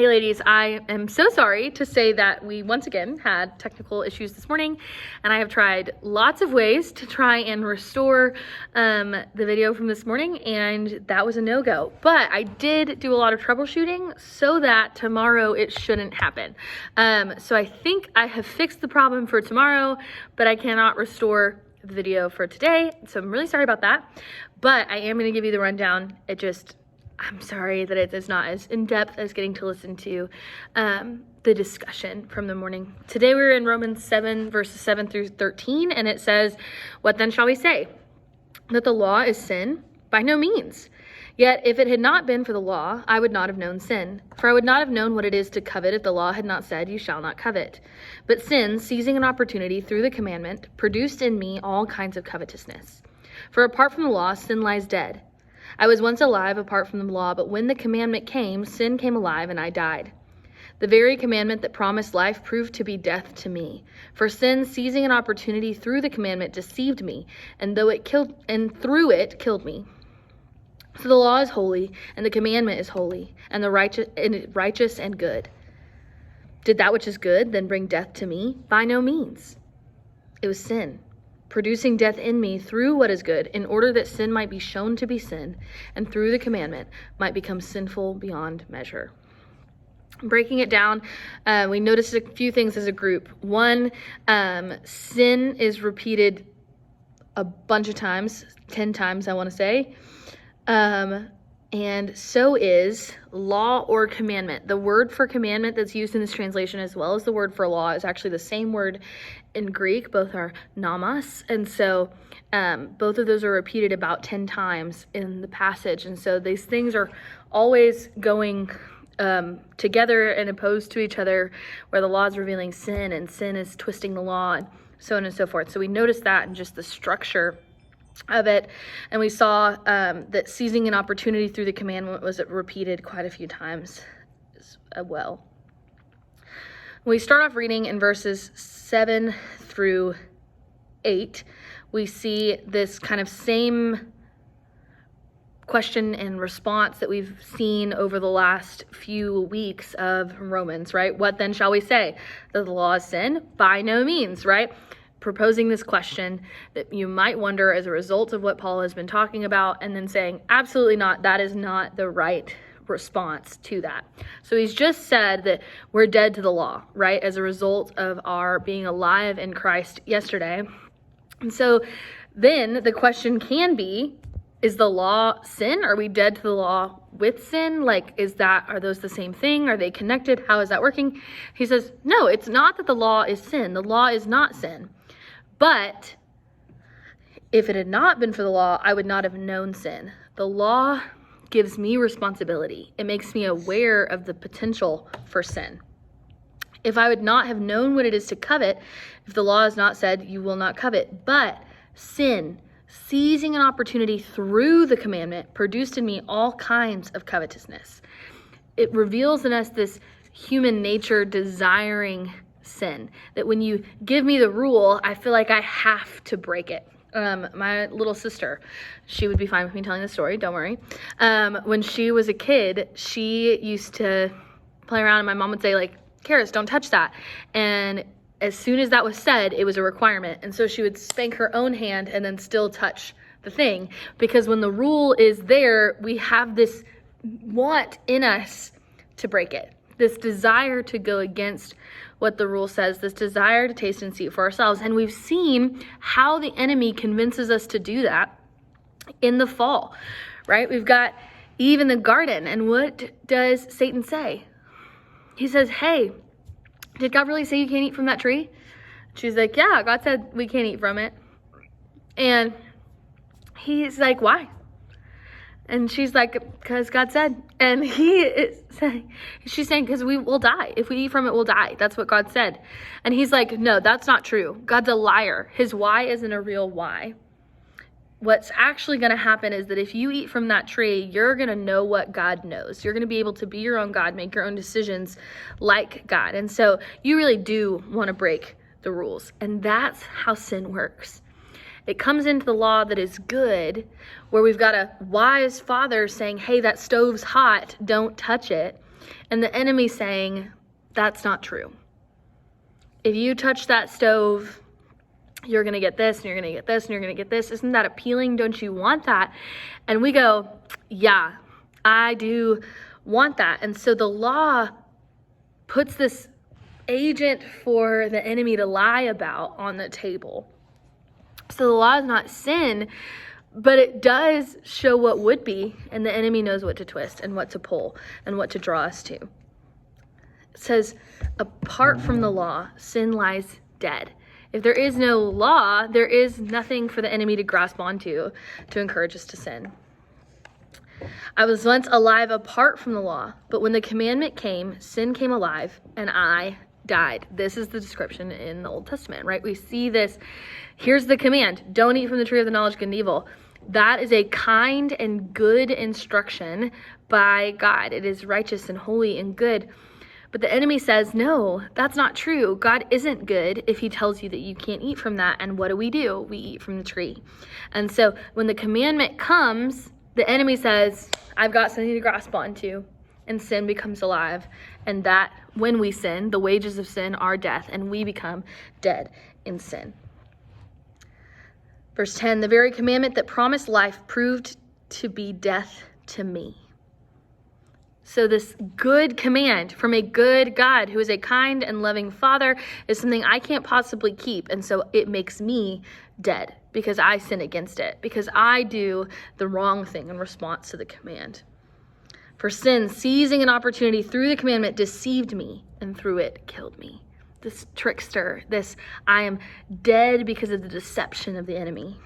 Hey ladies, I am so sorry to say that we once again had technical issues this morning, and I have tried lots of ways to try and restore the video from this morning, and that was a no-go. But I did do a lot of troubleshooting so that tomorrow it shouldn't happen. So I think I have fixed the problem for tomorrow, but I cannot restore the video for today. So I'm really sorry about that, but I am gonna give you the rundown. I'm sorry that it is not as in-depth as getting to listen to the discussion from the morning. Today we're in Romans 7, verses 7 through 13, and it says, "What then shall we say? That the law is sin? By no means. Yet if it had not been for the law, I would not have known sin. For I would not have known what it is to covet if the law had not said, 'You shall not covet.' But sin, seizing an opportunity through the commandment, produced in me all kinds of covetousness. For apart from the law, sin lies dead. I was once alive apart from the law, but when the commandment came, sin came alive and I died. The very commandment that promised life proved to be death to me. For sin, seizing an opportunity through the commandment, deceived me, and through it killed me. So the law is holy, and the commandment is holy, and righteous and good. Did that which is good then bring death to me? By no means. It was sin, producing death in me through what is good, in order that sin might be shown to be sin, and through the commandment might become sinful beyond measure." Breaking it down, we noticed a few things as a group. One, sin is repeated a bunch of times, 10 times I want to say, and so is law or commandment. The word for commandment that's used in this translation, as well as the word for law, is actually the same word in Greek. Both are namas, and so both of those are repeated about 10 times in the passage. And so these things are always going together and opposed to each other, where the law is revealing sin and sin is twisting the law, and so on and so forth. So we noticed that in just the structure of it, and we saw that seizing an opportunity through the commandment was repeated quite a few times as well. When we start off reading in verses 7 through 8, we see this kind of same question and response that we've seen over the last few weeks of Romans, right? What then shall we say? That the law is sin? By no means, right? Proposing this question that you might wonder as a result of what Paul has been talking about, and then saying, absolutely not, that is not the right response to that. So he's just said that we're dead to the law, right? As a result of our being alive in Christ yesterday. And so then the question can be, is the law sin? Are we dead to the law with sin? Are those the same thing? Are they connected? How is that working? He says, no, it's not that the law is sin. The law is not sin. But if it had not been for the law, I would not have known sin. The law gives me responsibility. It makes me aware of the potential for sin. If I would not have known what it is to covet, if the law has not said, you will not covet, but sin, seizing an opportunity through the commandment, produced in me all kinds of covetousness. It reveals in us this human nature desiring sin, that when you give me the rule, I feel like I have to break it. My little sister, she would be fine with me telling the story, don't worry. When she was a kid, she used to play around, and my mom would say, Karis, don't touch that. And as soon as that was said, it was a requirement. And so she would spank her own hand and then still touch the thing. Because when the rule is there, we have this want in us to break it. This desire to go against what the rule says, this desire to taste and see it for ourselves. And we've seen how the enemy convinces us to do that in the fall, right? We've got Eve in the garden. And what does Satan say? He says, hey, did God really say you can't eat from that tree? She's like, yeah, God said we can't eat from it. And he's like, why? And she's like, because God said. And she's saying, because we will die. If we eat from it, we'll die. That's what God said. And he's like, no, that's not true. God's a liar. His why isn't a real why. What's actually going to happen is that if you eat from that tree, you're going to know what God knows. You're going to be able to be your own God, make your own decisions like God. And so you really do want to break the rules. And that's how sin works. It comes into the law that is good, where we've got a wise father saying, hey, that stove's hot, don't touch it. And the enemy saying, that's not true. If you touch that stove, you're going to get this, and you're going to get this, and you're going to get this. Isn't that appealing? Don't you want that? And we go, yeah, I do want that. And so the law puts this agent for the enemy to lie about on the table. So the law is not sin, but it does show what would be, and the enemy knows what to twist and what to pull and what to draw us to. It says, apart from the law, sin lies dead. If there is no law, there is nothing for the enemy to grasp onto to encourage us to sin. I was once alive apart from the law, but when the commandment came, sin came alive, and I died. This is the description in the Old Testament, right? We see this. Here's the command. Don't eat from the tree of the knowledge of good and evil. That is a kind and good instruction by God. It is righteous and holy and good. But the enemy says, no, that's not true. God isn't good if he tells you that you can't eat from that. And what do? We eat from the tree. And so when the commandment comes, the enemy says, I've got something to grasp onto. And sin becomes alive. And that when we sin, the wages of sin are death. And we become dead in sin. Verse 10, the very commandment that promised life proved to be death to me. So this good command from a good God who is a kind and loving Father is something I can't possibly keep. And so it makes me dead because I sin against it, because I do the wrong thing in response to the command. For sin, seizing an opportunity through the commandment, deceived me, and through it killed me. This trickster, I am dead because of the deception of the enemy.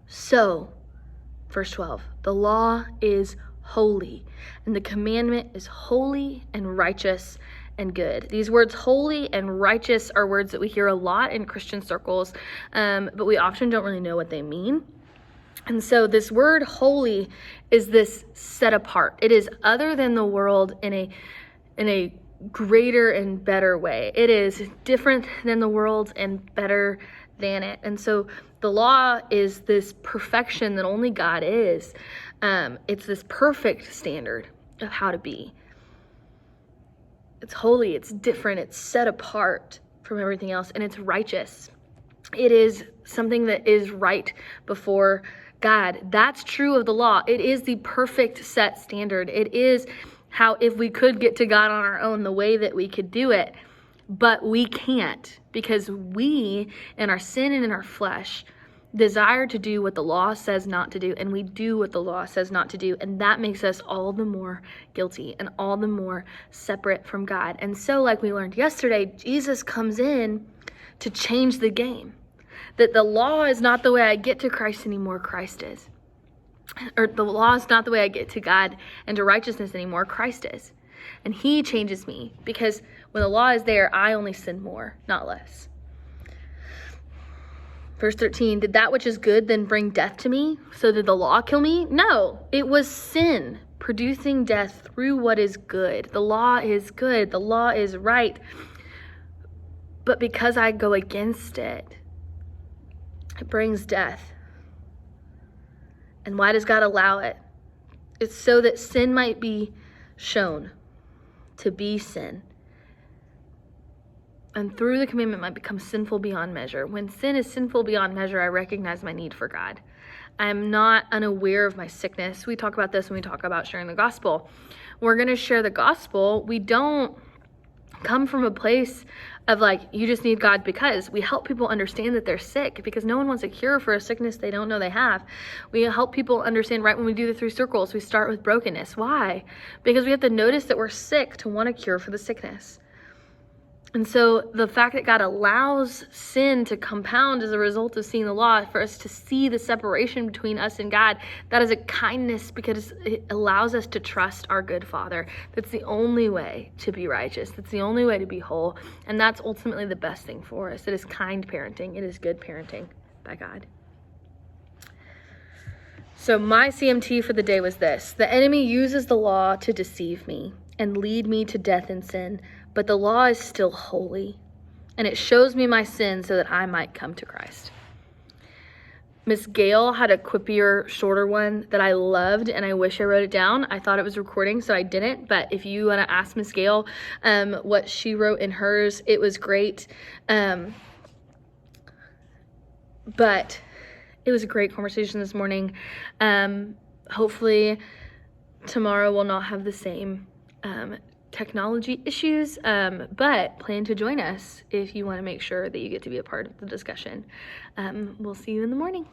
So, verse 12, the law is holy, and the commandment is holy and righteous and good. These words holy and righteous are words that we hear a lot in Christian circles, but we often don't really know what they mean. And so this word holy is this set apart. It is other than the world in a greater and better way. It is different than the world and better than it. And so the law is this perfection that only God is. It's this perfect standard of how to be. It's holy, it's different, it's set apart from everything else, and it's righteous. It is something that is right before God. That's true of the law. It is the perfect set standard. It is how, if we could get to God on our own, the way that we could do it, but we can't, because we, in our sin and in our flesh, desire to do what the law says not to do, and we do what the law says not to do, and that makes us all the more guilty and all the more separate from God. And so, like we learned yesterday, Jesus comes in to change the game. That the law is not the way I get to Christ anymore, Christ is. Or the law is not the way I get to God and to righteousness anymore, Christ is. And he changes me, because when the law is there, I only sin more, not less. Verse 13, did that which is good then bring death to me? So did the law kill me? No, it was sin producing death through what is good. The law is good. The law is right. But because I go against it, it brings death. And why does God allow it? It's so that sin might be shown to be sin. And through the commandment might become sinful beyond measure. When sin is sinful beyond measure, I recognize my need for God. I am not unaware of my sickness. We talk about this when we talk about sharing the gospel. We're going to share the gospel. We don't come from a place of like, you just need God, because we help people understand that they're sick, because no one wants a cure for a sickness they don't know they have. We help people understand right when we do the 3 circles, we start with brokenness. Why? Because we have to notice that we're sick to want a cure for the sickness. And so the fact that God allows sin to compound as a result of seeing the law, for us to see the separation between us and God, that is a kindness, because it allows us to trust our good Father. That's the only way to be righteous. That's the only way to be whole. And that's ultimately the best thing for us. It is kind parenting. It is good parenting by God. So my CMT for the day was this: the enemy uses the law to deceive me and lead me to death and sin. But the law is still holy, and it shows me my sin so that I might come to Christ. Miss Gail had a quippier, shorter one that I loved, and I wish I wrote it down. I thought it was recording, so I didn't, but if you want to ask Miss Gail what she wrote in hers, it was great. But it was a great conversation this morning. Hopefully tomorrow we'll not have the same technology issues, but plan to join us if you want to make sure that you get to be a part of the discussion. We'll see you in the morning.